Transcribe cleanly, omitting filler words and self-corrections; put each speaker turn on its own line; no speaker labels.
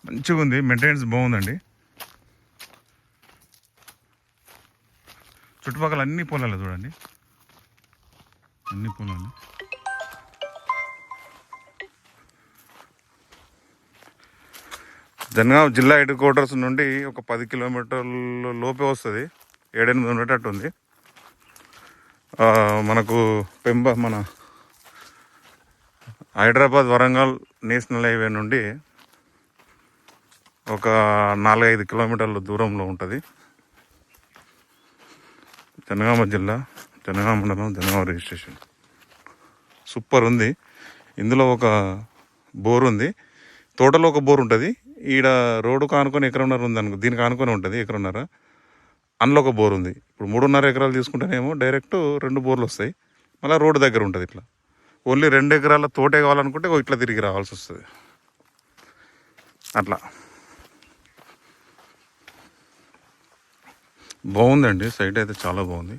మంచిగా ఉంది, మెయింటెనెన్స్ బాగుందండి. చుట్టుపక్కల అన్ని పొలాలు చూడండి, అన్ని పొలాలు. జనగాం జిల్లా హెడ్ క్వార్టర్స్ నుండి ఒక 10 కిలోమీటర్ల లోపే వస్తుంది, 7-8 ఉండేటట్టు ఉంది. మనకు మన హైదరాబాద్ వరంగల్ నేషనల్ హైవే నుండి ఒక 4-5 కిలోమీటర్ల దూరంలో ఉంటుంది. జనగామ జిల్లా, జనగామ మండలం, జనగామ రిజిస్ట్రేషన్. సూపర్ ఉంది. ఇందులో ఒక బోర్ ఉంది, తోటలో ఒక బోర్ ఉంటుంది. ఈడ రోడ్డుకు ఆనుకొని ఎకరన్నర ఉంది అనుకో, దీనికి ఆనుకొని ఉంటుంది ఎకరన్నర. అందులో ఒక బోర్ ఉంది. ఇప్పుడు 3.5 ఎకరాలు తీసుకుంటేనేమో డైరెక్ట్ 2 బోర్లు వస్తాయి. మళ్ళీ రోడ్డు దగ్గర ఉంటుంది. ఇట్లా ఓన్లీ 2 ఎకరాల తోటే కావాలనుకుంటే ఇట్లా తిరిగి రావాల్సి వస్తుంది. అట్లా బాగుందండి, సైట్ అయితే చాలా బాగుంది.